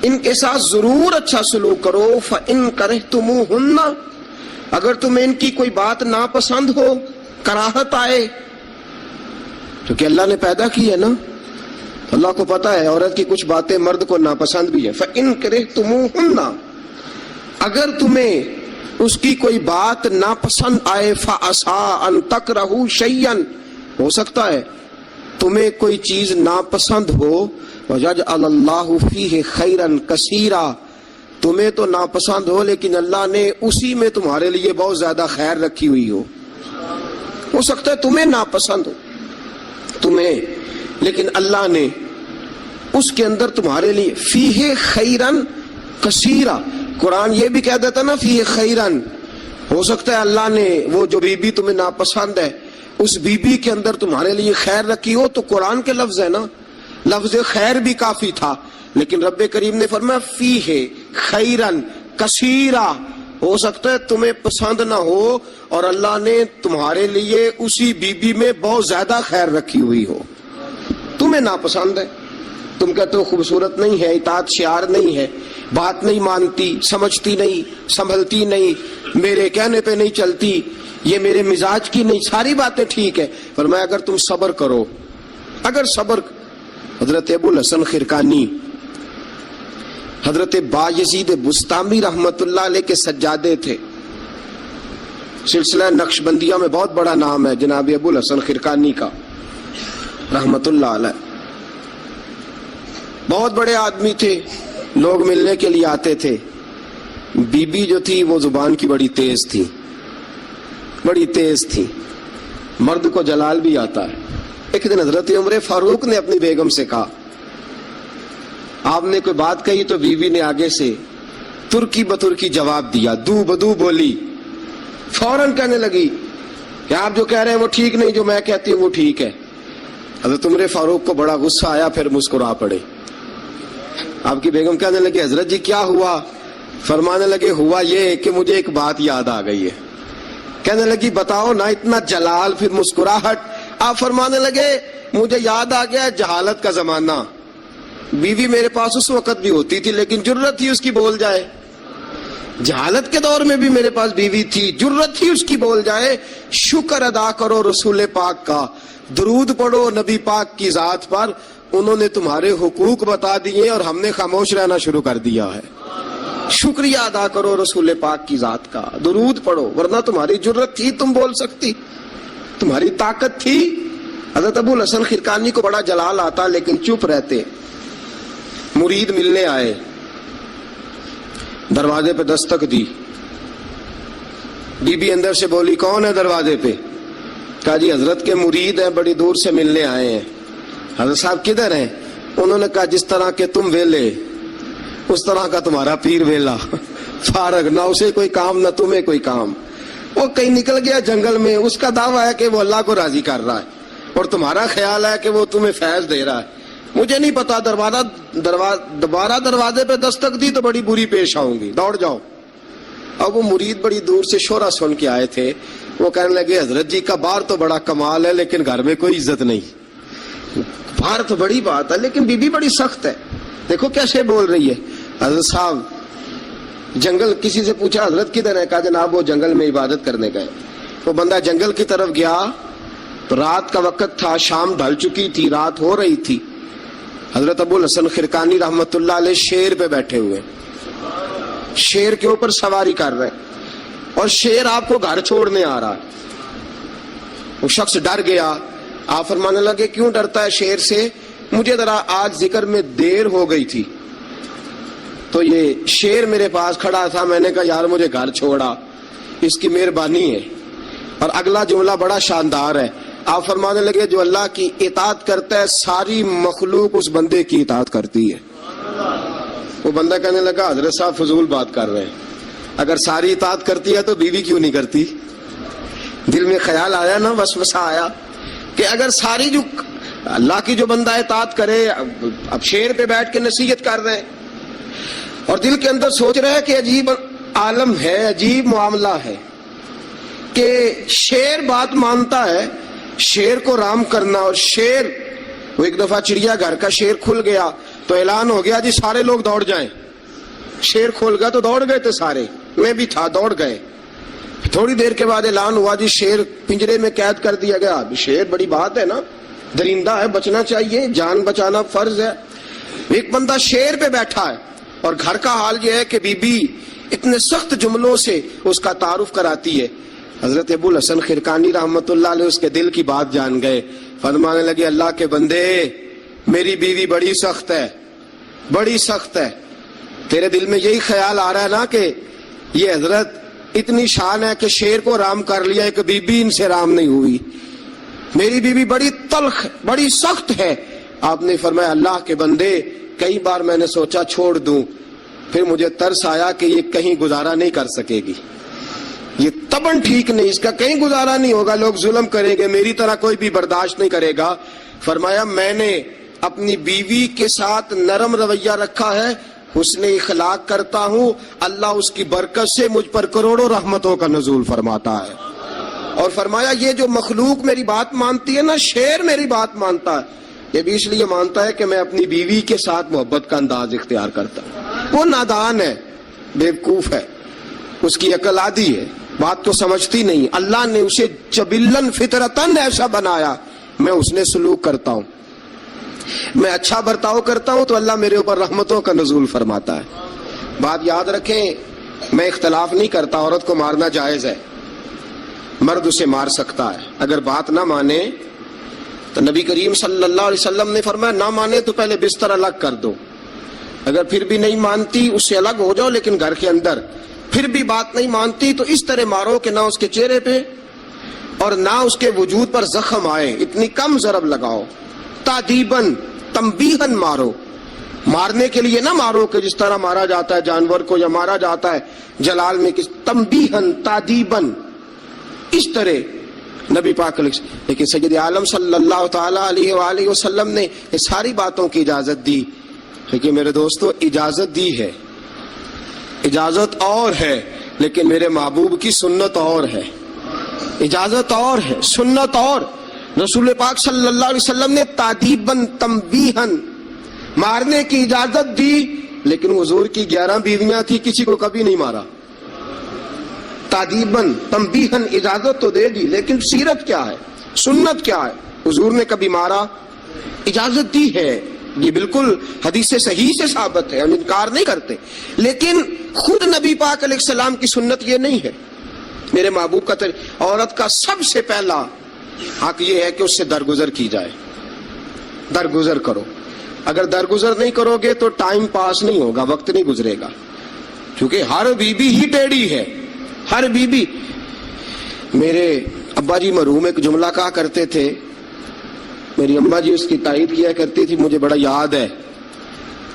ان کے ساتھ ضرور اچھا سلوک کرو. فَإِن كَرِهْتُمُوهُنَّ، اگر تمہیں ان کی کوئی بات ناپسند ہو، کراہت آئے، تو کہ اللہ نے پیدا کی ہے نا، اللہ کو پتا ہے عورت کی کچھ باتیں مرد کو ناپسند بھی ہے. فَإِن كَرِهْتُمُوهُنَّ، اگر تمہیں اس کی کوئی بات ناپسند آئے، فَعَسَىٰ أَن تَكْرَهُوا شَيْئًا، ہو سکتا ہے تمہیں کوئی چیز ناپسند ہو، وَيَجْعَلَ اللَّهُ فِيهِ خَيْرًا كَثِيرًا، تمہیں تو ناپسند ہو لیکن اللہ نے اسی میں تمہارے لیے بہت زیادہ خیر رکھی ہوئی ہو سکتا ہے تمہیں ناپسند ہو تمہیں، لیکن اللہ نے اس کے اندر تمہارے لیے فیہ خیرن کثیرا، قرآن یہ بھی کہہ دیتا نا فیہ خیرن، ہو سکتا ہے اللہ نے وہ جو بی بی تمہیں ناپسند ہے اس بی بی کے اندر تمہارے لیے خیر رکھی ہو. تو قرآن کے لفظ ہے نا، لفظ خیر بھی کافی تھا، لیکن رب کریم نے فرمایا فیہ خیرن کثیرا، ہو سکتا ہے تمہیں پسند نہ ہو اور اللہ نے تمہارے لیے اسی بی بی میں بہت زیادہ خیر رکھی ہوئی ہو. تمہیں ناپسند ہے، تم کہتے ہو خوبصورت نہیں ہے، اطاعت شعار نہیں ہے، بات نہیں مانتی، سمجھتی نہیں، سنبھلتی نہیں، میرے کہنے پہ نہیں چلتی، یہ میرے مزاج کی نہیں، ساری باتیں ٹھیک ہے. فرمایا اگر تم صبر کرو، اگر صبر. حضرت ابو الحسن خرقانی، حضرت بایزید بستامی رحمت اللہ علیہ کے سجادے تھے. سلسلہ نقشبندیہ میں بہت بڑا نام ہے جناب ابو الحسن خرقانی کا رحمت اللہ علیہ. بہت بڑے آدمی تھے، لوگ ملنے کے لیے آتے تھے. بی بی جو تھی وہ زبان کی بڑی تیز تھی، بڑی تیز تھی، مرد کو جلال بھی آتا ہے. ایک دن حضرت عمر فاروق نے اپنی بیگم سے کہا، آپ نے کوئی بات کہی تو بیوی نے آگے سے ترکی بترکی جواب دیا، دو بدو بولی، فوراً کہنے لگی کہ آپ جو کہہ رہے ہیں وہ ٹھیک نہیں، جو میں کہتی ہوں وہ ٹھیک ہے. حضرت عمر فاروق کو بڑا غصہ آیا، پھر مسکرا پڑے. آپ کی بیگم کہنے لگی حضرت جی کیا ہوا؟ فرمانے لگے ہوا یہ کہ مجھے ایک بات یاد آ گئی ہے. کہنے لگی بتاؤ نا، اتنا جلال پھر مسکراہٹ. آپ فرمانے لگے مجھے یاد آ گیا جہالت کا زمانہ، بیوی میرے پاس اس وقت بھی ہوتی تھی لیکن جرت تھی اس کی بول جائے. جہالت کے دور میں بھی میرے پاس بیوی تھی، جرت تھی اس کی بول جائے. شکر ادا کرو رسول پاک کا، درود پڑھو نبی پاک کی ذات پر، انہوں نے تمہارے حقوق بتا دیے اور ہم نے خاموش رہنا شروع کر دیا ہے. شکریہ ادا کرو رسول پاک کی ذات کا، درود پڑھو، ورنہ تمہاری جرت تھی تم بول سکتی، تمہاری طاقت تھی. حضرت ابو الحسن خرقانی کو بڑا جلال آتا لیکن چپ رہتے. مرید ملنے آئے، دروازے پہ دستک دی. بی بی اندر سے بولی کون ہے دروازے پہ؟ کہا جی حضرت کے مرید ہیں، بڑی دور سے ملنے آئے ہیں. حضرت صاحب کدھر ہیں؟ انہوں نے کہا جس طرح کہ تم ویلے اس طرح کا تمہارا پیر ویلا، فارغ، نہ اسے کوئی کام نہ تمہیں کوئی کام. وہ کہیں نکل گیا جنگل میں، اس کا دعویٰ ہے کہ وہ اللہ کو راضی کر رہا ہے اور تمہارا خیال ہے کہ وہ تمہیں فیض دے رہا ہے. مجھے نہیں پتا، دوبارہ دروازے پہ دستک دی تو بڑی بری پیش آؤں گی، دوڑ جاؤ. اب وہ مرید بڑی دور سے شورا سن کے آئے تھے. وہ کہنے لگے حضرت جی کا باہر تو بڑا کمال ہے لیکن گھر میں کوئی عزت نہیں. باہر تو بڑی بات ہے لیکن بی بی بڑی سخت ہے، دیکھو کیسے بول رہی ہے. حضرت صاحب جنگل، کسی سے پوچھا حضرت کدھر ہے؟ کہا جناب وہ جنگل میں عبادت کرنے گئے. وہ بندہ جنگل کی طرف گیا تو رات کا وقت تھا، شام ڈھل چکی تھی، رات ہو رہی تھی. حضرت ابو الحسن خرقانی رحمت اللہ علیہ شیر پہ بیٹھے ہوئے، شیر کے اوپر سواری کر رہے اور شیر آپ کو گھر چھوڑنے آ رہا. وہ شخص ڈر گیا. آپ فرمانے لگے کیوں ڈرتا ہے شیر سے؟ مجھے ذرا آج ذکر میں دیر ہو گئی تھی تو یہ شیر میرے پاس کھڑا تھا، میں نے کہا یار مجھے گھر چھوڑا، اس کی مہربانی ہے. اور اگلا جملہ بڑا شاندار ہے. آپ فرمانے لگے جو اللہ کی اطاعت کرتا ہے ساری مخلوق اس بندے کی اطاعت کرتی ہے. وہ بندہ کہنے لگا حضرت صاحب فضول بات کر رہے ہیں، اگر ساری اطاعت کرتی ہے تو بیوی کیوں نہیں کرتی؟ دل میں خیال آیا نا، وسوسہ آیا کہ اگر ساری جو اللہ کی جو بندہ اطاعت کرے، اب شیر پہ بیٹھ کے نصیحت کر رہے ہیں اور دل کے اندر سوچ رہے ہیں کہ عجیب عالم ہے، عجیب معاملہ ہے کہ شیر بات مانتا ہے، شیر کو رام کرنا. اور شیر، وہ ایک دفعہ چڑیا گھر کا شیر کھل گیا تو اعلان ہو گیا جی سارے لوگ دوڑ جائیں. شیر کھول گیا تو دوڑ گئے تھے سارے, میں بھی تھا, دوڑ گئے. تھوڑی دیر کے بعد اعلان ہوا جی شیر پنجرے میں قید کر دیا گیا. شیر بڑی بات ہے نا, درندہ ہے, بچنا چاہیے, جان بچانا فرض ہے. ایک بندہ شیر پہ بیٹھا ہے اور گھر کا حال یہ ہے کہ بی بی اتنے سخت جملوں سے اس کا تعارف کراتی ہے. حضرت ابو الحسن خرقانی رحمت اللہ علیہ اس کے دل کی بات جان گئے. فرمانے لگے اللہ کے بندے میری بیوی بڑی سخت ہے, بڑی سخت ہے. تیرے دل میں یہی خیال آ رہا ہے نا کہ یہ حضرت اتنی شان ہے کہ شیر کو رام کر لیا, ایک بی بی ان سے رام نہیں ہوئی. میری بیوی بڑی تلخ, بڑی سخت ہے. آپ نے فرمایا اللہ کے بندے کئی بار میں نے سوچا چھوڑ دوں, پھر مجھے ترس آیا کہ یہ کہیں گزارا نہیں کر سکے گی, یہ تبن ٹھیک نہیں, اس کا کہیں گزارا نہیں ہوگا, لوگ ظلم کریں گے, میری طرح کوئی بھی برداشت نہیں کرے گا. فرمایا میں نے اپنی بیوی کے ساتھ نرم رویہ رکھا ہے, حسن اخلاق کرتا ہوں, اللہ اس کی برکت سے مجھ پر کروڑوں رحمتوں کا نزول فرماتا ہے. اور فرمایا یہ جو مخلوق میری بات مانتی ہے نا, شیر میری بات مانتا ہے, یہ بھی اس لیے مانتا ہے کہ میں اپنی بیوی کے ساتھ محبت کا انداز اختیار کرتا ہوں. وہ نادان ہے, بیوقوف ہے, اس کی عقل آدھی ہے, بات کو سمجھتی نہیں. اللہ نے اسے جبلن فطرتن ایسا بنایا, میں اس نے سلوک کرتا ہوں, میں اچھا برتاؤ کرتا ہوں تو اللہ میرے اوپر رحمتوں کا نزول فرماتا ہے. بات یاد رکھیں, میں اختلاف نہیں کرتا, عورت کو مارنا جائز ہے, مرد اسے مار سکتا ہے. اگر بات نہ مانے تو نبی کریم صلی اللہ علیہ وسلم نے فرمایا نہ مانے تو پہلے بستر الگ کر دو, اگر پھر بھی نہیں مانتی اس سے الگ ہو جاؤ لیکن گھر کے اندر. پھر بھی بات نہیں مانتی تو اس طرح مارو کہ نہ اس کے چہرے پہ اور نہ اس کے وجود پر زخم آئے, اتنی کم ضرب لگاؤ. تادیباً تنبیہاً مارو, مارنے کے لیے نہ مارو کہ جس طرح مارا جاتا ہے جانور کو یا مارا جاتا ہے جلال میں, تنبیہاً تادیباً, اس طرح نبی پاک علیہ. لیکن سید عالم صلی اللہ تعالی علیہ وآلہ وسلم نے یہ ساری باتوں کی اجازت دی. لیکن میرے دوستو اجازت دی ہے, اجازت اور ہے, لیکن میرے محبوب کی سنت اور ہے. اجازت اور ہے, سنت اور. رسول پاک صلی اللہ علیہ وسلم نے تادیباً تنبیہاً مارنے کی اجازت دی, لیکن حضور کی 11 بیویاں تھی, کسی کو کبھی نہیں مارا. تادیباً تنبیہاً اجازت تو دے دی, لیکن سیرت کیا ہے, سنت کیا ہے, حضور نے کبھی مارا؟ اجازت دی ہے, یہ بالکل حدیث صحیح سے ثابت ہے, ہم انکار نہیں کرتے. لیکن خود نبی پاک علیہ السلام کی سنت یہ نہیں ہے. میرے محبوب کا عورت کا سب سے پہلا حق یہ ہے کہ اس سے درگزر کی جائے, درگزر کرو. اگر درگزر نہیں کرو گے تو ٹائم پاس نہیں ہوگا, وقت نہیں گزرے گا, کیونکہ ہر بیوی ہی ٹیڑھی ہے, ہر بیوی. میرے ابا جی مرحوم ایک جملہ کہا کرتے تھے, میری اماں جی اس کی تائید کیا کرتی تھی, مجھے بڑا یاد ہے.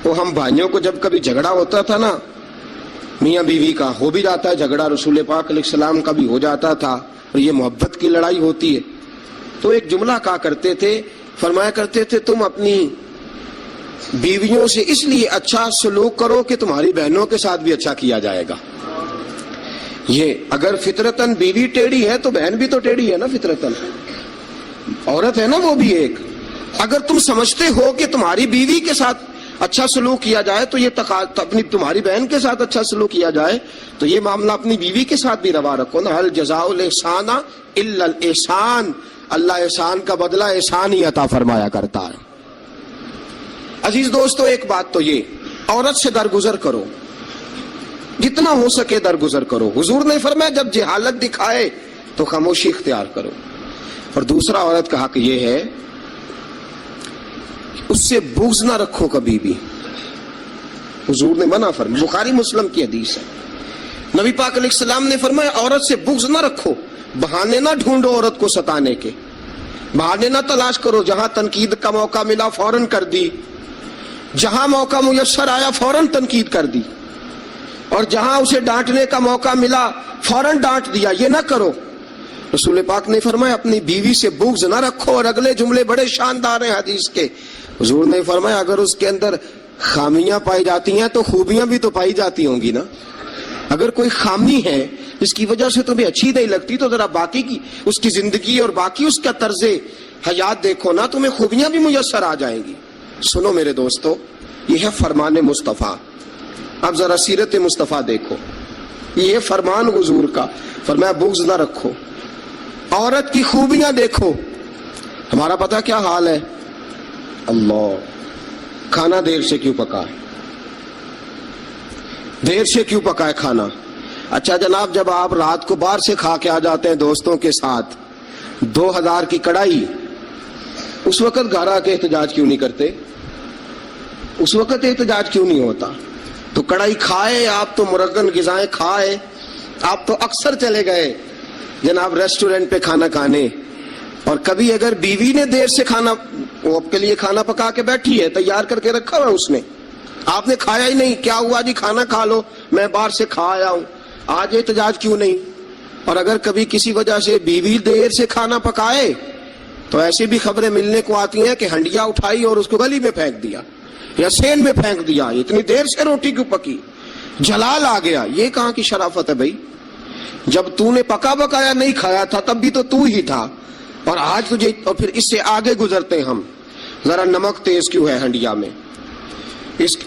وہ ہم بھائیوں کو جب کبھی جھگڑا ہوتا تھا نا, میاں بیوی کا ہو بھی جاتا ہے جھگڑا, رسول پاک علیہ السلام کا بھی ہو جاتا تھا, اور یہ محبت کی لڑائی ہوتی ہے, تو ایک جملہ کہا کرتے تھے, فرمایا کرتے تھے تم اپنی بیویوں سے اس لیے اچھا سلوک کرو کہ تمہاری بہنوں کے ساتھ بھی اچھا کیا جائے گا. یہ اگر فطرتاً بیوی ٹیڑھی ہے تو بہن بھی تو ٹیڑھی ہے نا, فطرتاً عورت ہے نا وہ بھی ایک. اگر تم سمجھتے ہو کہ تمہاری بیوی کے ساتھ اچھا سلوک کیا جائے تو یہ اپنی تمہاری بہن کے ساتھ اچھا سلوک کیا جائے, تو یہ معاملہ اپنی بیوی کے ساتھ بھی روا رکھو نا. هل جزاء الاحسان الا الاحسان, اللہ احسان کا بدلہ احسان ہی عطا فرمایا کرتا ہے. عزیز دوستو, ایک بات تو یہ, عورت سے درگزر کرو, جتنا ہو سکے درگزر کرو. حضور نے فرمایا جب جہالت دکھائے تو خاموشی اختیار کرو. اور دوسرا عورت کا حق یہ ہے اس سے بغض نہ رکھو کبھی بھی. حضور نے منع فرمایا, بخاری مسلم کی حدیث ہے, نبی پاک علیہ السلام نے فرمایا عورت سے بغض نہ رکھو, بہانے نہ ڈھونڈو عورت کو ستانے کے, بہانے نہ تلاش کرو. جہاں تنقید کا موقع ملا فوراً کر دی, جہاں موقع میسر آیا فوراً تنقید کر دی, اور جہاں اسے ڈانٹنے کا موقع ملا فوراً ڈانٹ دیا. یہ نہ کرو. رسول پاک نے فرمایا اپنی بیوی سے بغض نہ رکھو. اور اگلے جملے بڑے شاندار ہیں حدیث کے. حضور نے فرمایا اگر اس کے اندر خامیاں پائی جاتی ہیں تو خوبیاں بھی تو پائی جاتی ہوں گی نا. اگر کوئی خامی ہے جس کی وجہ سے تمہیں اچھی نہیں لگتی تو ذرا باقی کی اس کی زندگی اور باقی اس کا طرز حیات دیکھو نا, تمہیں خوبیاں بھی میسر آ جائیں گی. سنو میرے دوستو, یہ ہے فرمان مصطفیٰ. اب ذرا سیرت مصطفیٰ دیکھو, یہ فرمان حضور کا. فرمایا بغض نہ رکھو. عورت کی خوبیاں دیکھو. ہمارا پتہ کیا حال ہے؟ اللہ, کھانا دیر سے کیوں پکا ہے, دیر سے کیوں پکا ہے کھانا. اچھا جناب, جب آپ رات کو باہر سے کھا کے آ جاتے ہیں دوستوں کے ساتھ 2000 کی کڑھائی, اس وقت گھر آ کے احتجاج کیوں نہیں کرتے؟ اس وقت احتجاج کیوں نہیں ہوتا؟ تو کڑھائی کھائے آپ, تو مرغن غذائیں کھائے آپ, تو اکثر چلے گئے جناب ریسٹورنٹ پہ کھانا کھانے. اور کبھی اگر بیوی نے دیر سے کھانا, وہ آپ کے لیے کھانا پکا کے بیٹھی ہے, تیار کر کے رکھا ہوا اس نے, آپ نے کھایا ہی نہیں, کیا ہوا جی کھانا کھا لو, میں باہر سے کھا آیا ہوں, آج احتجاج کیوں نہیں؟ اور اگر کبھی کسی وجہ سے بیوی دیر سے کھانا پکائے تو ایسی بھی خبریں ملنے کو آتی ہیں کہ ہنڈیا اٹھائی اور اس کو گلی میں پھینک دیا یا سین میں پھینک دیا, اتنی دیر سے روٹی کیوں پکی, جلال آ گیا. یہ کہاں کی شرافت ہے بھائی؟ جب تو نے پکا بکایا نہیں کھایا تھا تب بھی تو ہی تھا, اور آج تجھے, اور پھر اس سے آگے گزرتے ہم, ذرا نمک تیز کیوں ہے ہنڈیا میں.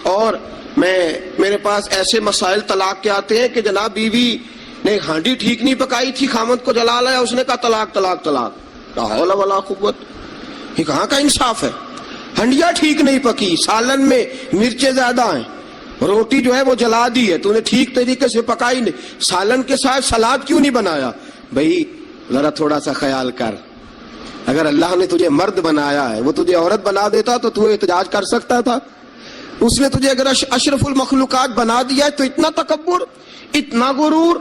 اور میرے پاس ایسے مسائل طلاق کے آتے ہیں کہ جناب بیوی نے ہانڈی ٹھیک نہیں پکائی تھی, خامد کو جلا لایا, اس نے کہا طلاق طلاق طلاق. لا حول ولا قوت, یہ کہاں کا انصاف ہے؟ ہنڈیا ٹھیک نہیں پکی, سالن میں مرچیں زیادہ ہیں, روٹی جو ہے وہ جلا دی ہے, تو نے ٹھیک طریقے سے پکائی نہیں, سالن کے ساتھ سلاد کیوں نہیں بنایا؟ بھائی ذرا تھوڑا سا خیال کر. اگر اللہ نے تجھے مرد بنایا ہے, وہ تجھے عورت بنا دیتا تو احتجاج کر سکتا تھا. اس نے تجھے اگر اشرف المخلوقات بنا دیا ہے تو اتنا تکبر, اتنا غرور.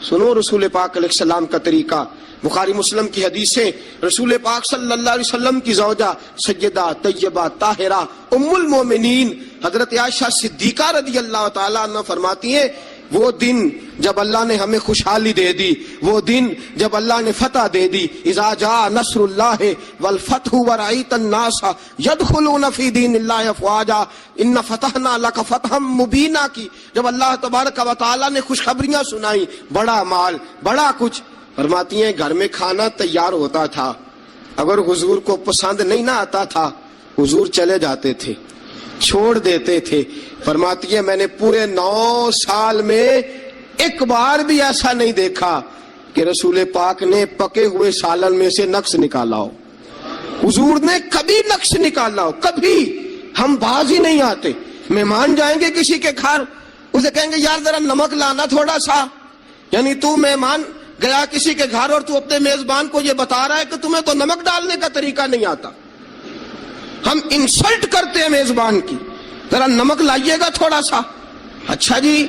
سنو رسول پاک علیہ السلام کا طریقہ. بخاری مسلم کی حدیثیں, رسول پاک صلی اللہ علیہ وسلم کی زوجہ سیدہ طیبہ طاہرہ ام المومنین حضرت عائشہ صدیقہ رضی اللہ تعالیٰ عنہ فرماتی ہیں, وہ دن جب اللہ نے ہمیں خوشحالی دے دی, وہ دن جب اللہ نے فتح دے دی, اذا جاء نصر اللہ والفتح ورأیت الناس یدخلون فی دین اللہ افواجا ان فتحنا لک فتحا مبینا کی, جب اللہ تبارک و تعالیٰ نے خوشخبریاں سنائی, بڑا مال, بڑا کچھ. فرماتی ہیں گھر میں کھانا تیار ہوتا تھا, اگر حضور کو پسند نہیں نہ آتا تھا حضور چلے جاتے تھے, چھوڑ دیتے تھے. فرماتی ہے میں نے پورے 9 سال میں ایک بار بھی ایسا نہیں دیکھا کہ رسول پاک نے پکے ہوئے سالن میں سے نقص نکالا ہو. حضور نے کبھی نقص نکالا ہو, کبھی. ہم باز ہی نہیں آتے. مہمان جائیں گے کسی کے گھر, اسے کہیں گے یار ذرا نمک لانا تھوڑا سا, یعنی تو مہمان گیا کسی کے گھر اور تو اپنے میزبان کو یہ بتا رہا ہے کہ تمہیں تو نمک ڈالنے کا طریقہ نہیں آتا. ہم انسلٹ کرتے ہیں میزبان کی, ذرا نمک لائیے گا تھوڑا سا. اچھا جی,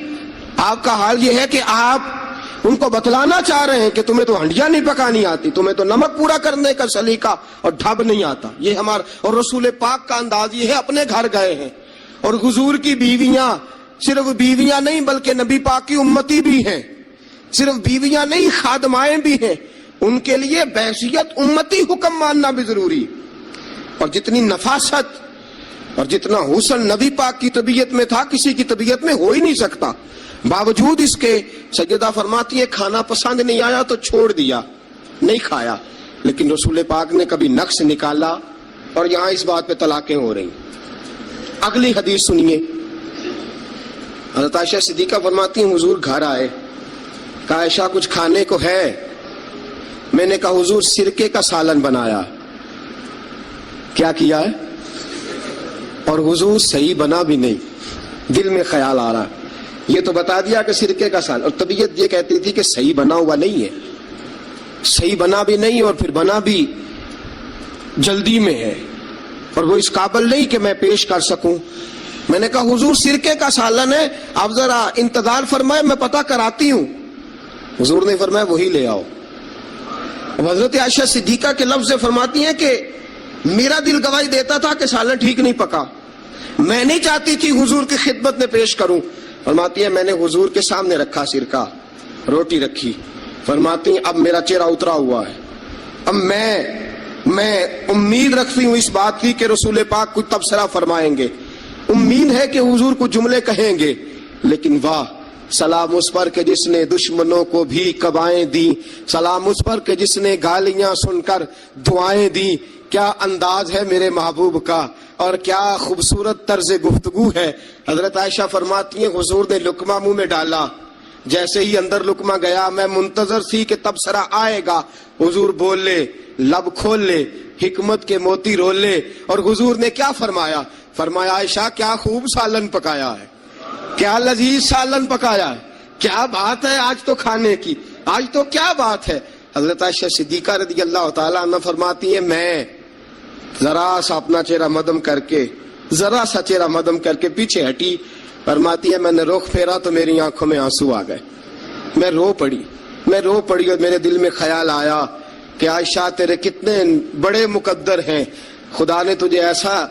آپ کا حال یہ ہے کہ آپ ان کو بتلانا چاہ رہے ہیں کہ تمہیں تو ہنڈیاں نہیں پکانی آتی, تمہیں تو نمک پورا کرنے کا سلیقہ اور ڈھب نہیں آتا. یہ ہمارا, اور رسول پاک کا انداز یہ ہے, اپنے گھر گئے ہیں اور حضور کی بیویاں, صرف بیویاں نہیں بلکہ نبی پاک کی امتی بھی ہیں, صرف بیویاں نہیں خادمائیں بھی ہیں, ان کے لیے بحیثیت امتی حکم ماننا بھی ضروری. اور جتنی نفاست اور جتنا حسن نبی پاک کی طبیعت میں تھا کسی کی طبیعت میں ہو ہی نہیں سکتا. باوجود اس کے سیدہ فرماتی ہے کھانا پسند نہیں آیا تو چھوڑ دیا, نہیں کھایا, لیکن رسول پاک نے کبھی نقص نکالا. اور یہاں اس بات پہ طلاقیں ہو رہی. اگلی حدیث سنیے. حضرت عائشہ صدیقہ فرماتی ہیں حضور گھر آئے, کہا عائشہ کچھ کھانے کو ہے؟ میں نے کہا حضور سرکے کا سالن بنایا. کیا کیا ہے؟ اور حضور صحیح بنا بھی نہیں, دل میں خیال آ رہا, یہ تو بتا دیا کہ سرکے کا سالن, اور طبیعت یہ کہتی تھی کہ صحیح بنا ہوا نہیں ہے, صحیح بنا بھی نہیں اور پھر بنا بھی جلدی میں ہے, اور وہ اس قابل نہیں کہ میں پیش کر سکوں. میں نے کہا حضور سرکے کا سالن ہے, آپ ذرا انتظار فرمائے میں پتہ کراتی ہوں. حضور نے فرمایا وہی لے آؤ. حضرت عائشہ صدیقہ کے لفظ سے فرماتی ہیں کہ میرا دل گواہی دیتا تھا کہ سالن ٹھیک نہیں پکا, میں نہیں چاہتی تھی حضور کی خدمت میں پیش کروں. فرماتی ہے میں نے حضور کے سامنے رکھا سرکہ, روٹی رکھی. فرماتی ہیں اب میرا چہرہ اترا ہوا ہے, اب میں امید رکھتی ہوں اس بات کی کہ رسول پاک کچھ تبصرہ فرمائیں گے, امید ہے کہ حضور کو جملے کہیں گے. لیکن واہ, سلام اس پر کہ جس نے دشمنوں کو بھی قبائیں دی, سلام اس پر کہ جس نے گالیاں سن کر دعائیں دی. کیا انداز ہے میرے محبوب کا اور کیا خوبصورت طرز گفتگو ہے. حضرت عائشہ فرماتی ہیں حضور نے لقمہ منہ میں ڈالا, جیسے ہی اندر لقمہ گیا میں منتظر تھی کہ تبصرہ آئے گا, حضور بول لے, لب کھول لے, حکمت کے موتی رول لے. اور حضور نے کیا فرمایا؟ فرمایا عائشہ کیا خوب سالن پکایا ہے, کیا لذیذ سالن پکایا ہے, کیا بات ہے آج تو کھانے کی, آج تو کیا بات ہے. حضرت عائشہ صدیقہ رضی اللہ تعالیٰ عنہ فرماتی ہیں میں ذرا سا اپنا چہرہ مدم کر کے, ذرا سا چہرہ مدم کر کے پیچھے ہٹی. فرماتی ہے میں نے رخ پھیرا تو میری آنکھوں میں آنسو آ گئے, میں رو پڑی اور میرے دل میں خیال آیا کہ عائشہ تیرے کتنے بڑے مقدر ہیں, خدا نے تجھے ایسا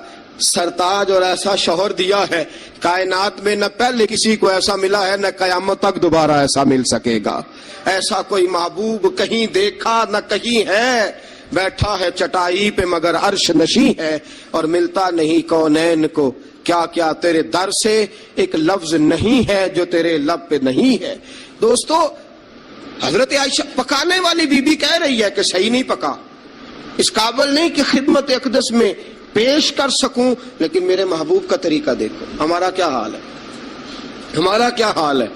سرتاج اور ایسا شوہر دیا ہے, کائنات میں نہ پہلے کسی کو ایسا ملا ہے نہ قیامت تک دوبارہ ایسا مل سکے گا. ایسا کوئی محبوب کہیں دیکھا نہ کہیں ہے, بیٹھا ہے چٹائی پہ مگر عرش نشیں ہے, اور ملتا نہیں کونین کو کیا کیا تیرے در سے ایک لفظ نہیں ہے جو تیرے لب پہ نہیں ہے. دوستو حضرت عائشہ پکانے والی بی بی کہہ رہی ہے کہ صحیح نہیں پکا, اس قابل نہیں کہ خدمت اقدس میں پیش کر سکوں, لیکن میرے محبوب کا طریقہ دیکھو ہمارا کیا حال ہے, ہمارا کیا حال ہے.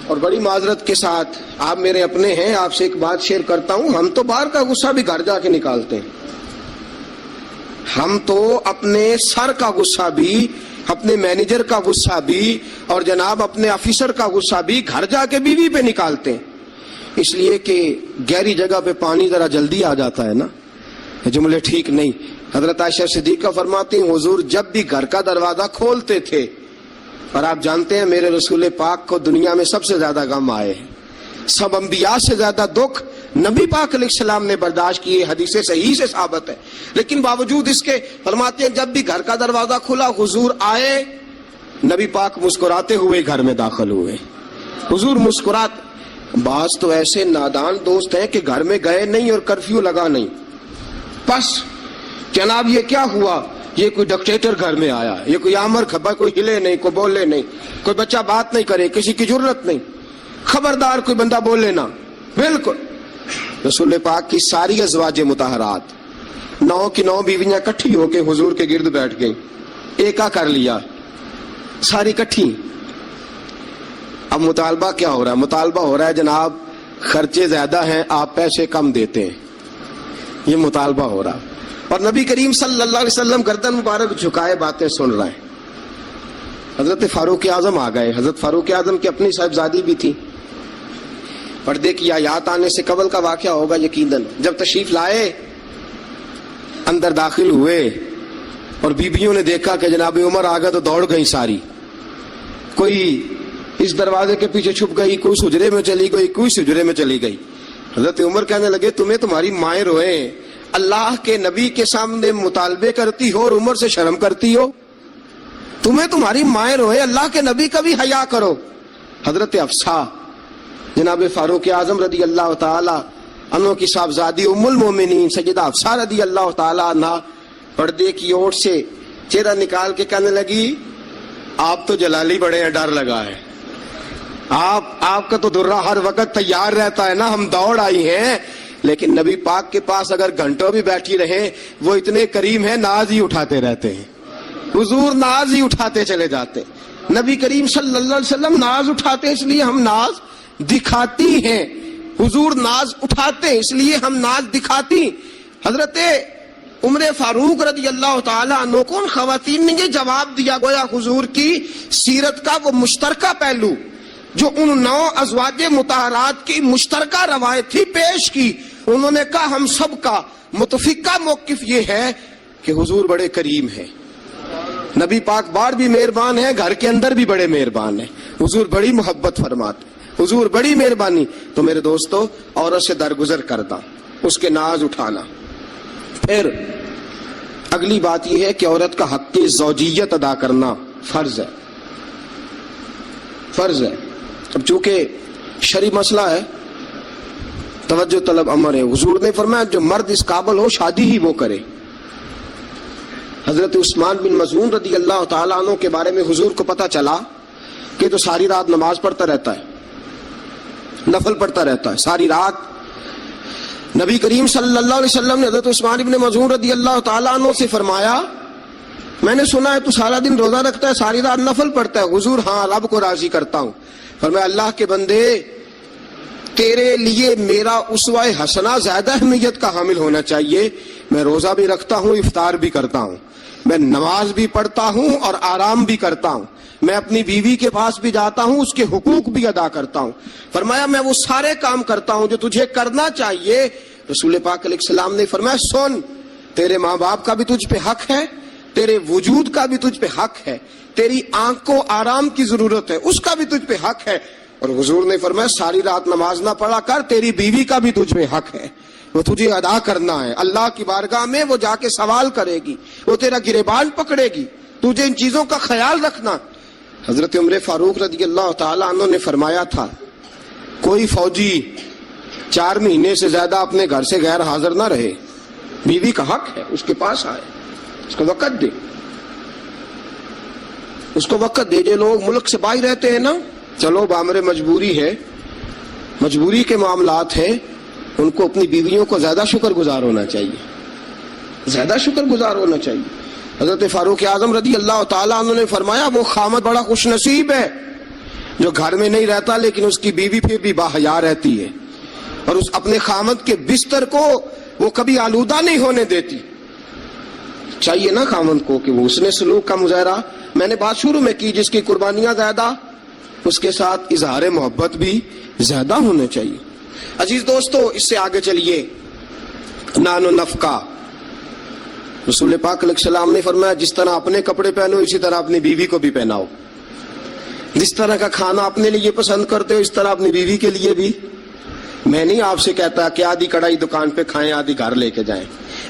اور بڑی معذرت کے ساتھ آپ میرے اپنے ہیں, آپ سے ایک بات شیئر کرتا ہوں, ہم تو باہر کا غصہ بھی گھر جا کے نکالتے ہیں, ہم تو اپنے سر کا غصہ بھی, اپنے مینیجر کا غصہ بھی, اور جناب اپنے آفیسر کا غصہ بھی گھر جا کے بیوی پہ نکالتے ہیں, اس لیے کہ گہری جگہ پہ پانی ذرا جلدی آ جاتا ہے نا, جملے ٹھیک نہیں. حضرت عائشہ صدیقہ فرماتی ہیں حضور جب بھی گھر کا دروازہ کھولتے تھے, اور آپ جانتے ہیں میرے رسول پاک کو دنیا میں سب سے زیادہ غم آئے ہیں, سب انبیاء سے زیادہ دکھ نبی پاک علیہ السلام نے برداشت کیے, حدیث صحیح سے ثابت ہے, لیکن باوجود اس کے فرماتے ہیں جب بھی گھر کا دروازہ کھلا حضور آئے, نبی پاک مسکراتے ہوئے گھر میں داخل ہوئے, حضور مسکراتے. بعض تو ایسے نادان دوست ہیں کہ گھر میں گئے نہیں اور کرفیو لگا نہیں, بس جناب یہ کیا ہوا, یہ کوئی ڈکٹیٹر گھر میں آیا, یہ کوئی آمر کھپا, کوئی ہلے نہیں, کوئی بولے نہیں, کوئی بچہ بات نہیں کرے, کسی کی ضرورت نہیں, خبردار کوئی بندہ بولے نہ. بالکل رسول پاک کی ساری ازواج مطہرات 9 کی 9 بیویاں کٹھی ہو کے حضور کے گرد بیٹھ گئیں, ایکا کر لیا ساری کٹھی. اب مطالبہ کیا ہو رہا ہے؟ مطالبہ ہو رہا ہے جناب خرچے زیادہ ہیں آپ پیسے کم دیتے ہیں, یہ مطالبہ ہو رہا. اور نبی کریم صلی اللہ علیہ وسلم گردن مبارک جھکائے باتیں سن رہے ہیں. حضرت فاروق اعظم آ گئے. حضرت فاروق اعظم کی اپنی صاحبزادی بھی تھی, پردے کی آیات آنے سے قبل کا واقعہ ہوگا یقیناً. جب تشریف لائے اندر داخل ہوئے اور بیبیوں نے دیکھا کہ جناب عمر آ گئے تو دوڑ گئی ساری, کوئی اس دروازے کے پیچھے چھپ گئی, کوئی سجرے میں چلی گئی, کوئی سجرے میں چلی گئی. حضرت عمر کہنے لگے تمہیں تمہاری مائیں روئیں, اللہ کے نبی کے سامنے مطالبے کرتی ہو اور عمر سے شرم کرتی ہو, تمہیں تمہاری مائیں روئیں, اللہ کے نبی کا بھی حیا کرو. حضرت حفصہ جناب فاروق اعظم رضی اللہ تعالی عنہ کی صاحبزادی ام المومنین سیدہ حفصہ رضی اللہ تعالی عنہ پردے کی اوٹ سے چہرہ نکال کے کہنے لگی آپ تو جلالی بڑے ہیں, ڈر لگا ہے, آپ کا تو درہ ہر وقت تیار رہتا ہے نا, ہم دوڑ آئی ہیں. لیکن نبی پاک کے پاس اگر گھنٹوں بھی بیٹھی رہیں وہ اتنے کریم ہیں ناز ہی اٹھاتے رہتے ہیں, حضور ناز ہی اٹھاتے چلے جاتے. نبی کریم صلی اللہ علیہ وسلم ناز اٹھاتے اس لیے ہم ناز دکھاتی ہیں, حضور ناز اٹھاتے اس لیے ہم ناز دکھاتی. حضرت عمر فاروق رضی اللہ تعالیٰ عنہ کو ان خواتین نے یہ جواب دیا, گویا حضور کی سیرت کا وہ مشترکہ پہلو جو ان 9 ازواج مطہرات کی مشترکہ روایت تھی پیش کی. انہوں نے کہا ہم سب کا متفقہ موقف یہ ہے کہ حضور بڑے کریم ہیں, نبی پاک باہر بھی مہربان ہیں, گھر کے اندر بھی بڑے مہربان ہیں, حضور بڑی محبت فرماتے, حضور بڑی مہربانی. تو میرے دوستو عورت سے درگزر کرنا, اس کے ناز اٹھانا. پھر اگلی بات یہ ہے کہ عورت کا حق زوجیت ادا کرنا فرض ہے, فرض ہے. اب چونکہ شرعی مسئلہ ہے توجہ طلب امر ہے. حضور نے فرمایا جو مرد اس قابل ہو شادی ہی وہ کرے. حضرت عثمان بن مظعون رضی اللہ تعالیٰ عنہ کے بارے میں حضور کو پتا چلا کہ تو ساری رات نماز پڑھتا رہتا ہے, نفل پڑھتا رہتا ہے, ساری رات نبی کریم صلی اللہ علیہ وسلم نے حضرت عثمان ابن مظعون رضی اللہ تعالیٰ عنہ سے فرمایا میں نے سنا ہے تو سارا دن روزہ رکھتا ہے ساری رات نفل پڑھتا ہے. حضور ہاں رب کو راضی کرتا ہوں. فرمایا اللہ کے بندے تیرے لیے میرا اسوہ حسنہ زیادہ اہمیت کا حامل ہونا چاہیے. میں روزہ بھی رکھتا ہوں افطار بھی کرتا ہوں میں نماز بھی پڑھتا ہوں اور آرام بھی کرتا ہوں میں اپنی بیوی کے پاس بھی جاتا ہوں اس کے حقوق بھی ادا کرتا ہوں. فرمایا میں وہ سارے کام کرتا ہوں جو تجھے کرنا چاہیے. رسول پاک علیہ السلام نے فرمایا سن تیرے ماں باپ کا بھی تجھ پہ حق ہے تیرے وجود کا بھی تجھ پہ حق ہے تیری آنکھ کو آرام کی ضرورت ہے اس کا بھی تجھ پہ حق ہے. اور حضور نے فرمایا ساری رات نماز نہ پڑھا کر تیری بیوی کا بھی تجھ پہ حق ہے وہ تجھے ادا کرنا ہے. اللہ کی بارگاہ میں وہ جا کے سوال کرے گی وہ تیرا گریبان پکڑے گی تجھے ان چیزوں کا خیال رکھنا. حضرت عمر فاروق رضی اللہ تعالیٰ عنہ نے فرمایا تھا کوئی فوجی 4 مہینے سے زیادہ اپنے گھر سے غیر حاضر نہ رہے. بیوی کا حق ہے اس کے پاس آئے اس کو وقت دے اس کو وقت دے. جو لوگ ملک سے باہر رہتے ہیں نا چلو بامر مجبوری ہے مجبوری کے معاملات ہیں ان کو اپنی بیویوں کو زیادہ شکر گزار ہونا چاہیے زیادہ شکر گزار ہونا چاہیے. حضرت فاروق اعظم رضی اللہ تعالیٰ عنہ نے فرمایا وہ خامد بڑا خوش نصیب ہے جو گھر میں نہیں رہتا لیکن اس کی بیوی پھر بھی باحیا رہتی ہے اور اس اپنے خامد کے بستر کو وہ کبھی آلودہ نہیں ہونے دیتی. چاہیے نا خامد کو کہ وہ اس نے سلوک کا مظاہرہ میں نے بات شروع میں کی جس کی قربانیاں زیادہ اس کے ساتھ اظہار محبت بھی زیادہ ہونا چاہیے. عزیز دوستو اس سے آگے چلیے نان و نفقہ. رسول پاک علیہ السلام نے فرمایا جس طرح اپنے کپڑے پہنو اسی طرح اپنی بیوی کو بھی پہناؤ. جس طرح کا کھانا اپنے لیے پسند کرتے ہو اس طرح اپنی بیوی کے لیے بھی. میں نہیں آپ سے کہتا کہ آدھی کڑھائی دکان پہ کھائیں آدھی گھر لے کے جائیں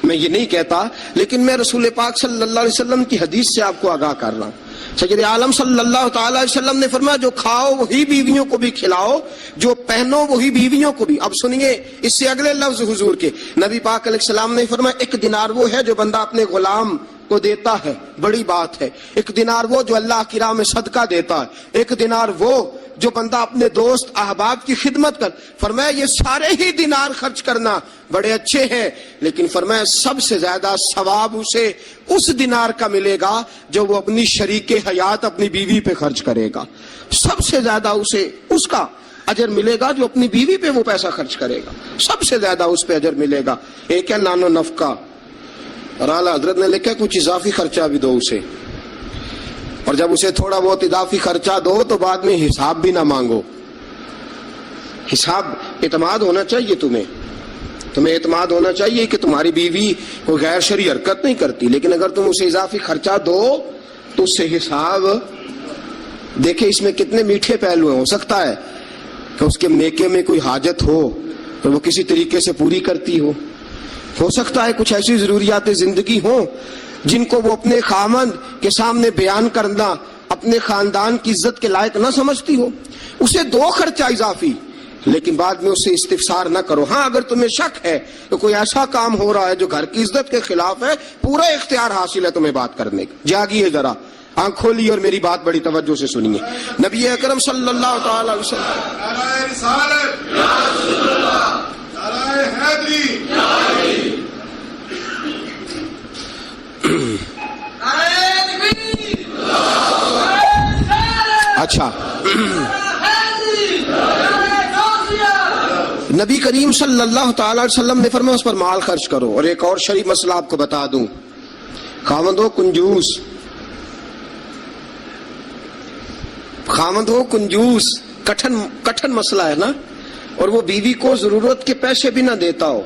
میں یہ نہیں کہتا لیکن میں رسول پاک صلی اللہ علیہ وسلم کی حدیث سے آپ کو آگاہ کر رہا ہوں. سید عالم صلی اللہ تعالی علیہ وسلم نے فرمایا جو کھاؤ وہی بیویوں کو بھی کھلاؤ جو پہنو وہی بیویوں کو بھی. اب سنیے اس سے اگلے لفظ حضور کے نبی پاک علیہ السلام نے فرمایا 1 دینار وہ ہے جو بندہ اپنے غلام کو دیتا ہے بڑی بات ہے. 1 دینار وہ جو اللہ کی راہ میں صدقہ دیتا ہے. 1 دینار وہ جو بندہ اپنے دوست احباب کی خدمت کر. فرمایا یہ سارے ہی دینار خرچ کرنا بڑے اچھے ہیں لیکن فرمایا سب سے زیادہ ثواب اسے اس دینار کا ملے گا جو وہ اپنی شریک حیات اپنی بیوی پہ خرچ کرے گا. سب سے زیادہ اسے اس کا اجر ملے گا جو اپنی بیوی پہ وہ پیسہ خرچ کرے گا سب سے زیادہ اس پہ اجر ملے گا. ایک ہے نان و نفقہ اور اعلیٰ حضرت نے لکھا کچھ اضافی خرچہ بھی دو اسے اور جب اسے تھوڑا بہت اضافی خرچہ دو تو بعد میں حساب بھی نہ مانگو. حساب اعتماد ہونا چاہیے تمہیں اعتماد ہونا چاہیے کہ تمہاری بیوی کوئی غیر شرعی حرکت نہیں کرتی لیکن اگر تم اسے اضافی خرچہ دو تو اس سے حساب دیکھیں. اس میں کتنے میٹھے پہلو ہیں. ہو سکتا ہے کہ اس کے میکے میں کوئی حاجت ہو تو وہ کسی طریقے سے پوری کرتی ہو سکتا ہے کچھ ایسی ضروریات زندگی ہوں جن کو وہ اپنے خامند کے سامنے بیان کرنا اپنے خاندان کی عزت کے لائق نہ سمجھتی ہو. اسے دو خرچہ اضافی لیکن بعد میں اس سے استفسار نہ کرو. ہاں اگر تمہیں شک ہے کہ کوئی ایسا کام ہو رہا ہے جو گھر کی عزت کے خلاف ہے پورا اختیار حاصل ہے تمہیں بات کرنے کا. جاگیے ذرا آنکھ کھولیے اور میری بات بڑی توجہ سے سنیے. نبی اکرم صلی اللہ تعالی علیہ اچھا نبی کریم صلی اللہ تعالی علیہ وسلم نے فرمایا اس پر مال خرچ کرو. اور ایک اور شرعی مسئلہ آپ کو بتا دوں خاوند ہو کنجوس کٹھن مسئلہ ہے نا اور وہ بیوی کو ضرورت کے پیسے بھی نہ دیتا ہو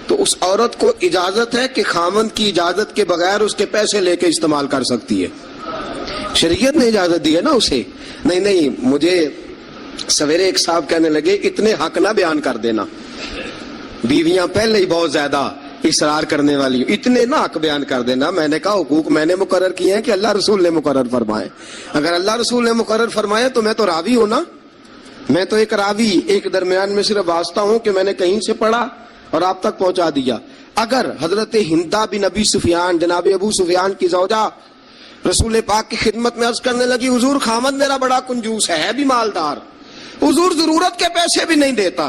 تو اس عورت کو اجازت ہے کہ خاوند کی اجازت کے بغیر اس کے پیسے لے کے استعمال کر سکتی ہے. شریعت نے اجازت دی ہے نا اسے. نہیں مجھے سویرے ایک صاحب کہنے لگے اتنے حق نہ بیان کر دینا بیویاں پہلے ہی بہت زیادہ اصرار کرنے والی اتنے نہ حق بیان کر دینا. میں نے کہا حقوق میں نے مقرر کیے ہیں کہ اللہ رسول نے مقرر فرمائے. اگر اللہ رسول نے مقرر فرمائے تو میں تو راوی ہوں نا. میں تو ایک راوی ایک درمیان میں صرف واسطہ ہوں کہ میں نے کہیں سے پڑھا اور آپ تک پہنچا دیا. اگر حضرت ہندا بن ابی سفیان جناب ابو سفیان کی زوجہ رسول پاک کی خدمت میں عرض کرنے لگی حضور خامد میرا بڑا کنجوس ہے بھی مالدار حضور ضرورت کے پیسے بھی نہیں دیتا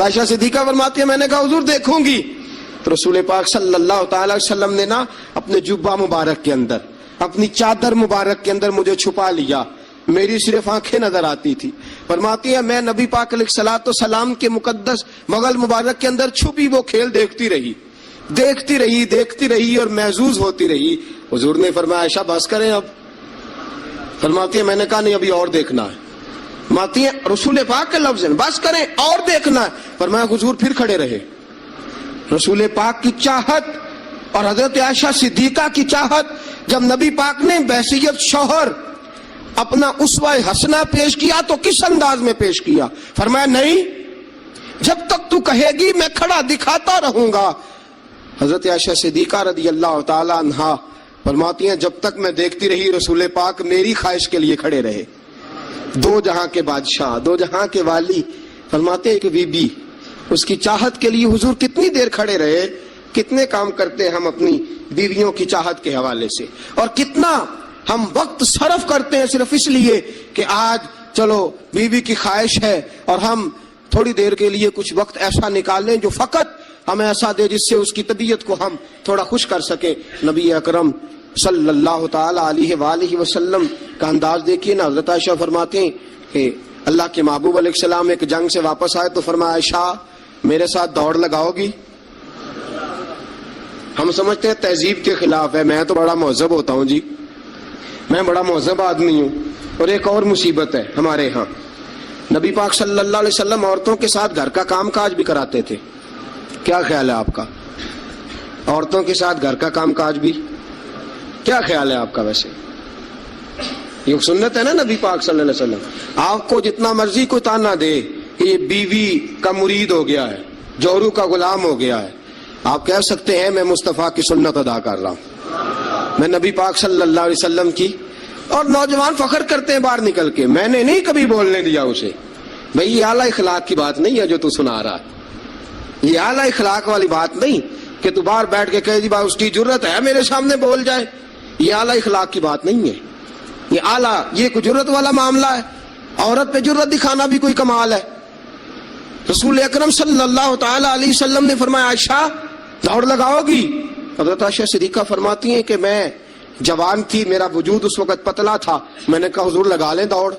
عائشہ صدیقہ فرماتی ہے میں نے کہا حضور دیکھوں گی. تو رسول پاک صلی اللہ تعالی وسلم نے نا اپنے جبہ مبارک کے اندر, اپنی چادر مبارک کے اندر مجھے چھپا لیا, میری صرف آنکھیں نظر آتی تھی. فرماتی ہے میں نبی پاک علیہ الصلوۃ والسلام کے مقدس مغل مبارک کے اندر چھپی وہ کھیل دیکھتی رہی اور محظوظ ہوتی رہی. حضور نے فرمایا عائشہ بس کریں اب. فرماتی ہے میں نے کہا نہیں ابھی اور دیکھنا ہے. فرماتی ہے رسول پاک کے لفظ ہیں بس کریں اور دیکھنا ہے. فرمایا حضور پھر کھڑے رہے. رسول پاک کی چاہت اور حضرت عائشہ صدیقہ کی چاہت, جب نبی پاک نے بحیثیت شوہر اپنا اسوہ حسنہ پیش کیا تو کس انداز میں پیش کیا؟ فرمایا نہیں جب تک تو کہے گی میں کھڑا دکھاتا رہوں گا. حضرت عائشہ صدیقہ رضی اللہ تعالی عنہا فرماتی ہیں جب تک میں دیکھتی رہی رسول پاک میری خواہش کے لیے کھڑے رہے. دو جہاں کے بادشاہ, دو جہاں کے والی. فرماتے ہیں کہ بی بی اس کی چاہت کے لیے حضور کتنی دیر کھڑے رہے. کتنے کام کرتے ہیں ہم اپنی بیویوں کی چاہت کے حوالے سے, اور کتنا ہم وقت صرف کرتے ہیں صرف اس لیے کہ آج چلو بیوی کی خواہش ہے اور ہم تھوڑی دیر کے لیے کچھ وقت ایسا نکال لیں جو فقط ہمیں ایسا دے جس سے اس کی طبیعت کو ہم تھوڑا خوش کر سکیں. نبی اکرم صلی اللہ تعالی علیہ وآلہ وسلم کا انداز دیکھیے نا. حضرت عائشہ فرماتے ہیں کہ اللہ کے محبوب علیہ السلام ایک جنگ سے واپس آئے تو فرمایا عائشہ میرے ساتھ دوڑ لگاؤ گی؟ ہم سمجھتے ہیں تہذیب کے خلاف ہے, میں تو بڑا مہذب ہوتا ہوں جی, میں بڑا مہذب آدمی ہوں. اور ایک اور مصیبت ہے ہمارے ہاں, نبی پاک صلی اللہ علیہ وسلم عورتوں کے ساتھ گھر کا کام کاج بھی کراتے تھے. کیا خیال ہے آپ کا؟ عورتوں کے ساتھ گھر کا کام کاج بھی کیا خیال ہے آپ کا؟ ویسے یہ سنت ہے نا نبی پاک صلی اللہ علیہ وسلم. آپ کو جتنا مرضی کوئی تانا دے کہ یہ بیوی کا مرید ہو گیا ہے, جورو کا غلام ہو گیا ہے, آپ کہہ سکتے ہیں میں مصطفیٰ کی سنت ادا کر رہا ہوں, میں نبی پاک صلی اللہ علیہ وسلم کی. اور نوجوان فخر کرتے ہیں باہر نکل کے, میں نے نہیں کبھی بولنے دیا اسے. بھئی یہ اعلیٰ اخلاق کی بات نہیں ہے جو تو سنا رہا ہے, یہ اعلیٰ اخلاق والی بات نہیں کہ تو باہر بیٹھ کے کہے جی بھائی اس کی جرت ہے میرے سامنے بول جائے. یہ اعلیٰ اخلاق کی بات نہیں ہے, یہ اعلیٰ یہ کوئی جرت والا معاملہ ہے. عورت پہ جرت دکھانا بھی کوئی کمال ہے. رسول اکرم صلی اللہ تعالی علیہ وسلم نے فرمایا عائشہ دوڑ لگاؤ گی؟ حضرت عائشہ صدیقہ فرماتی ہیں کہ میں جوان تھی, میرا وجود اس وقت پتلا تھا. میں نے کہا حضور لگا لیں دوڑ.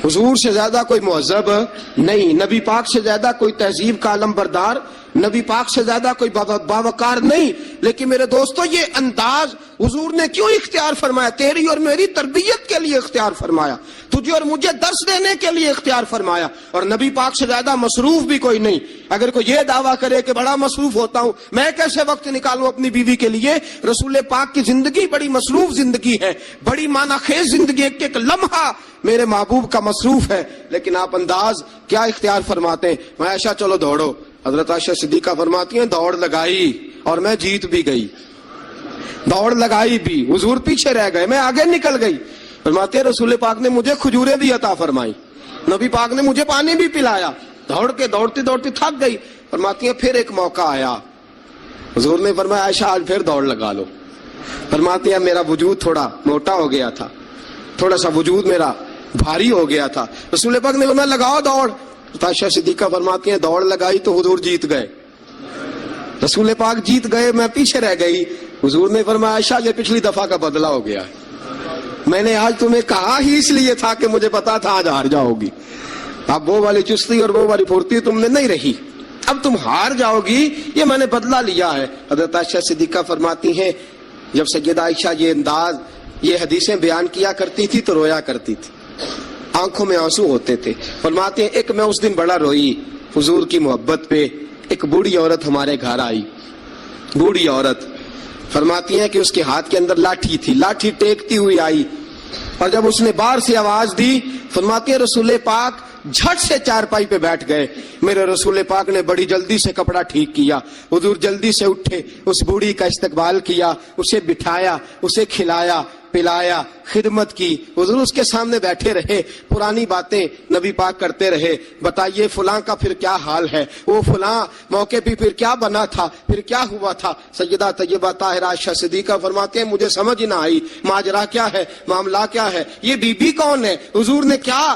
حضور سے زیادہ کوئی مہذب نہیں, نبی پاک سے زیادہ کوئی تہذیب کا علم بردار, نبی پاک سے زیادہ کوئی باوقار نہیں. لیکن میرے دوستو یہ انداز حضور نے کیوں اختیار فرمایا؟ تیری اور میری تربیت کے لیے اختیار فرمایا, تجھے اور مجھے درس دینے کے لیے اختیار فرمایا. اور نبی پاک سے زیادہ مصروف بھی کوئی نہیں. اگر کوئی یہ دعویٰ کرے کہ بڑا مصروف ہوتا ہوں, میں کیسے وقت نکالوں اپنی بیوی کے لیے؟ رسول پاک کی زندگی بڑی مصروف زندگی ہے, بڑی معنی خیز زندگی, ایک ایک لمحہ میرے محبوب کا مصروف ہے. لیکن آپ انداز کیا اختیار فرماتے ہیں؟ میں عائشہ چلو دوڑو. حضرت عائشہ صدیقہ فرماتی ہیں دوڑ لگائی اور میں جیت بھی گئی. دوڑ لگائی بھی, حضور پیچھے رہ گئے, میں آگے نکل گئی. فرماتے ہیں رسول پاک نے مجھے کھجوریں بھی عطا فرمائی, نبی پاک نے مجھے پانی بھی پلایا. دوڑ کے دوڑتی دوڑتی تھک گئی. فرماتی ہیں پھر ایک موقع آیا, حضور نے فرمایا عائشہ آج پھر دوڑ لگا لو. فرماتی ہیں میرا وجود تھوڑا موٹا ہو گیا تھا, تھوڑا سا وجود میرا بھاری ہو گیا تھا. رسول پاک نے فرمایا لگاؤ دوڑ. عائشہ صدیقہ فرماتی ہیں دوڑ لگائی تو حضور جیت گئے. رسول پاک جیت گئے, میں پیچھے رہ گئی. حضور نے فرمایا عائشہ یہ پچھلی دفعہ کا بدلہ ہو گیا ہے, میں نے آج تمہیں کہا ہی اس لیے تھا کہ مجھے پتا تھا آج ہار جاؤ گی. اب وہ والی چستی اور وہ والی پھرتی تم نے نہیں رہی, اب تم ہار جاؤ گی, یہ میں نے بدلہ لیا ہے. حضرت عائشہ صدیقہ فرماتی ہیں جب سیدہ عائشہ یہ انداز یہ حدیثیں بیان کیا کرتی تھی تو رویا کرتی تھی, آنکھوں میں آنسو ہوتے تھے. فرماتے ہیں ایک میں اس دن بڑا روئی حضور کی محبت پہ. ایک بوڑھی عورت ہمارے گھر آئی, بوڑھی عورت. فرماتی ہیں کہ اس کے ہاتھ کے اندر لاٹھی تھی, لاٹھی ٹیکتی ہوئی آئی, اور جب اس نے باہر سے آواز دی فرماتی ہیں رسول پاک جھٹ سے چارپائی پہ بیٹھ گئے. میرے رسول پاک نے بڑی جلدی سے کپڑا ٹھیک کیا, حضور جلدی سے اٹھے, اس بوڑھی کا استقبال کیا, اسے بٹھایا, اسے کھلایا پلایا, خدمت کی. حضور اس کے سامنے بیٹھے رہے, پرانی باتیں نبی پاک کرتے رہے. بتائیے فلاں کا پھر کیا حال ہے, وہ فلاں موقع پہ پھر کیا بنا تھا, پھر کیا ہوا تھا. سیدہ طیبہ طاہرہ عائشہ صدیقہ فرماتے ہیں مجھے سمجھ نہ آئی ماجرا کیا ہے, معاملہ کیا ہے, یہ بی بی کون ہے, حضور نے کیا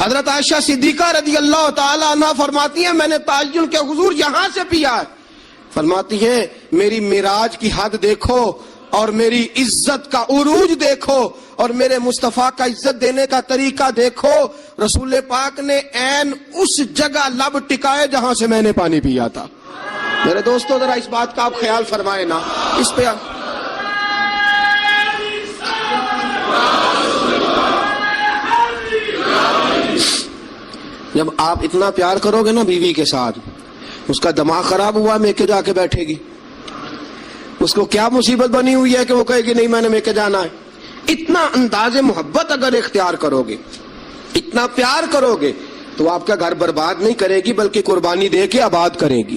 حضرت عائشہ صدیقہ رضی اللہ تعالیٰ عنہ فرماتی ہیں میں نے تعین کے حضور یہاں سے پیا ہے. فرماتی ہیں میری معراج کی حد دیکھو اور میری عزت کا عروج دیکھو اور میرے مصطفیٰ کا عزت دینے کا طریقہ دیکھو. رسول پاک نے عین اس جگہ لب ٹکائے جہاں سے میں نے پانی پیا تھا. میرے دوستو ذرا اس بات کا آپ خیال فرمائیں نا. اس پہ جب آپ اتنا پیار کرو گے نا بیوی کے ساتھ، اس کا دماغ خراب ہوا میکے جا کے بیٹھے گی. اس کو کیا مصیبت بنی ہوئی ہے کہ وہ کہے گی نہیں میں نے میکے جانا ہے. اتنا انداز محبت اگر اختیار کرو گے، اتنا پیار کرو گے تو آپ کا گھر برباد نہیں کرے گی بلکہ قربانی دے کے آباد کرے گی.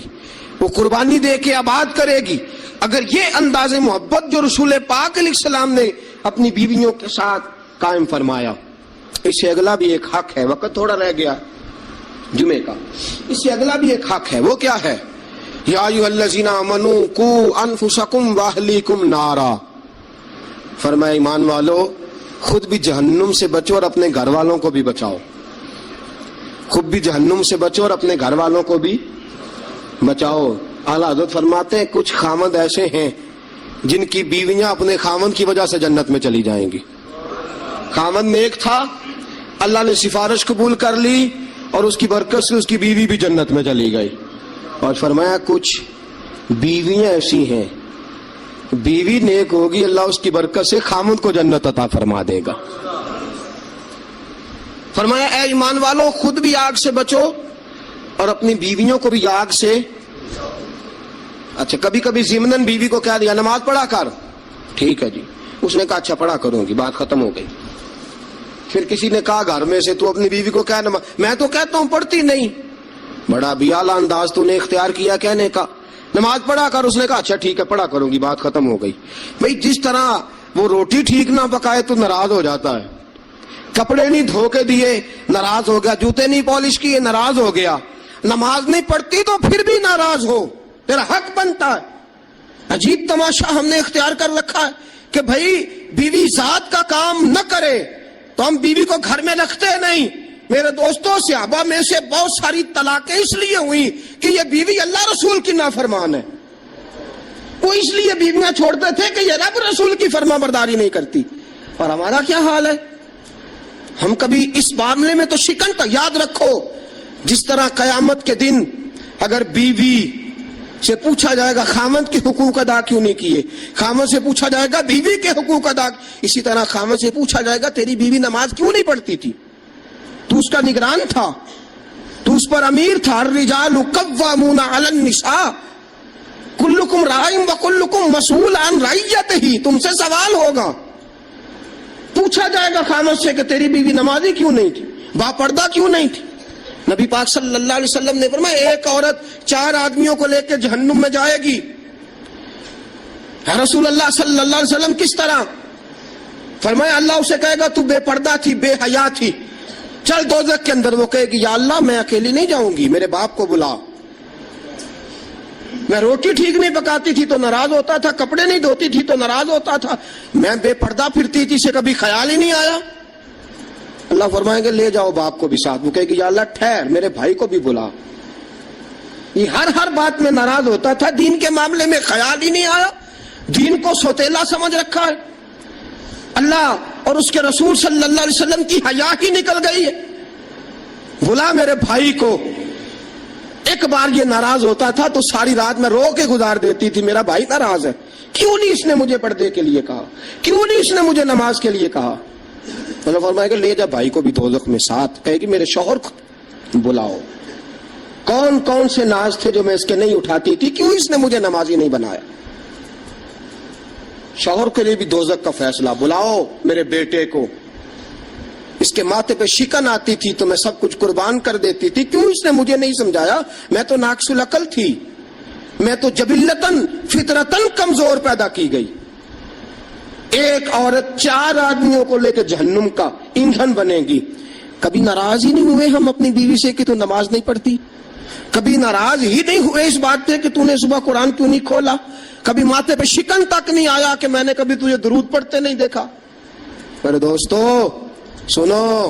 وہ قربانی دے کے آباد کرے گی. اگر یہ انداز محبت جو رسول پاک علیہ السلام نے اپنی بیویوں کے ساتھ قائم فرمایا. اس سے اگلا بھی ایک حق ہے، وقت تھوڑا رہ گیا جمعے کا. اس سے اگلا بھی ایک حق ہے. وہ کیا ہے؟ یا ایھا الذین آمنوا قوا انفسکم واہلیکم نارا. فرمایا ایمان والو خود بھی جہنم سے بچو اور اپنے گھر والوں کو بھی بچاؤ. خود بھی جہنم سے بچو اور اپنے گھر والوں کو بھی بچاؤ. اعلیٰ حضرت فرماتے ہیں کچھ خامند ایسے ہیں جن کی بیویاں اپنے خامند کی وجہ سے جنت میں چلی جائیں گی. خامند نیک تھا، اللہ نے سفارش قبول کر لی اور اس کی برکت سے اس کی بیوی بھی جنت میں چلی گئی. اور فرمایا کچھ بیویاں ایسی ہیں، بیوی نیک ہوگی اللہ اس کی برکت سے خامند کو جنت عطا فرما دے گا. فرمایا اے ایمان والو خود بھی آگ سے بچو اور اپنی بیویوں کو بھی آگ سے. اچھا کبھی کبھی ضمناً بیوی کو کہہ دیا نماز پڑھا کر، ٹھیک ہے جی. اس نے کہا اچھا پڑھا کروں گی، بات ختم ہو گئی. پھر کسی نے کہا گھر میں سے تو اپنی بیوی کو کہہ نماز، میں تو کہتا ہوں پڑھتی نہیں. بڑا بھی اعلیٰ انداز تو نے اختیار کیا کہنے کا، نماز پڑھا کر. اس نے کہا اچھا ٹھیک ہے پڑھا کروں گی، بات ختم ہو گئی. بھئی جس طرح وہ روٹی ٹھیک نہ پکائے تو ناراض ہو جاتا ہے، کپڑے نہیں دھو کے دیے ناراض ہو گیا، جوتے نہیں پالش کیے ناراض ہو گیا، نماز نہیں پڑھتی تو پھر بھی ناراض ہو، تیرا حق بنتا ہے. عجیب تماشا ہم نے اختیار کر رکھا ہے کہ بھئی بیوی ذات کا کام نہ کرے تو ہم بیوی کو گھر میں رکھتے نہیں. میرے دوستوں صحابہ میں سے بہت ساری طلاقیں اس لیے ہوئی کہ یہ بیوی اللہ رسول کی نافرمان ہے. وہ اس لیے بیویاں چھوڑتے تھے کہ یہ رب رسول کی فرما برداری نہیں کرتی. اور ہمارا کیا حال ہے؟ ہم کبھی اس معاملے میں تو شکن تک یاد رکھو. جس طرح قیامت کے دن اگر بیوی سے پوچھا جائے گا خامند کے حقوق ادا کیوں نہیں کیے، خامند سے پوچھا جائے گا بیوی کے حقوق ادا، اسی طرح خامند سے پوچھا جائے گا تیری بیوی نماز کیوں نہیں پڑھتی تھی، تو اس کا نگران تھا، تو اس پر امیر تھا. الرجال قوامون علی النساء کلکم راع وکلکم مسئول عن رعیتہ. تم سے سوال ہوگا، پوچھا جائے گا خامد سے کہ تیری بیوی نمازی کیوں نہیں تھی، با پردہ کیوں نہیں تھی. نبی پاک صلی اللہ علیہ وسلم نے فرمایا ایک عورت 4 آدمیوں کو لے کے جہنم میں جائے گی. رسول اللہ صلی اللہ علیہ وسلم کس طرح؟ فرمایا اللہ اسے کہے گا تو بے پردہ تھی، بے حیا تھی، چل دوزخ کے اندر. وہ کہے گی یا اللہ میں اکیلی نہیں جاؤں گی، میرے باپ کو بلا. میں روٹی ٹھیک نہیں پکاتی تھی تو ناراض ہوتا تھا، کپڑے نہیں دھوتی تھی تو ناراض ہوتا تھا، میں بے پردہ پھرتی تھی سے کبھی خیال ہی نہیں آیا. اللہ فرمائیں گے لے جاؤ باپ کو بھی ساتھ. وہ کہے گی یا اللہ ٹھہر میرے بھائی کو بھی بلا. یہ ہر بات میں ناراض ہوتا تھا، دین کے معاملے میں خیال ہی نہیں آیا، دین کو سوتیلا سمجھ رکھا ہے. اللہ اور اس کے رسول صلی اللہ علیہ وسلم کی حیا ہی نکل گئی ہے. بلا میرے بھائی کو. ایک بار یہ ناراض ہوتا تھا تو ساری رات میں رو کے گزار دیتی تھی، میرا بھائی ناراض ہے، کیوں نہیں اس نے مجھے پردے کے لیے کہا، کیوں نہیں اس نے مجھے نماز کے لیے کہا. اللہ فرمائے گا لے جا بھائی کو بھی دوزخ میں ساتھ. کہے گی میرے شوہر کو بلاؤ، کون کون سے ناز تھے جو میں اس کے نہیں اٹھاتی تھی، کیوں اس نے مجھے نمازی نہیں بنایا. شوہر کے لیے بھی دوزخ کا فیصلہ، بلاؤ میرے بیٹے کو، اس کے ماتھے پہ شکن آتی تھی تو میں سب کچھ قربان کر دیتی تھی، کیوں اس نے مجھے نہیں سمجھایا، میں تو ناقص العقل تھی، میں تو جبلتاً فطرتاً کمزور پیدا کی گئی. ایک عورت 4 آدمیوں کو لے کے جہنم کا ایندھن بنے گی. کبھی ناراض ہی نہیں ہوئے ہم اپنی بیوی سے کہ تو نماز نہیں پڑھتی، کبھی ناراض ہی نہیں ہوئے اس بات پہ کہ تو نے صبح قرآن کیوں نہیں کھولا، کبھی ماتھے پہ شکن تک نہیں آیا کہ میں نے کبھی تجھے درود پڑھتے نہیں دیکھا. میرے دوستو سنو،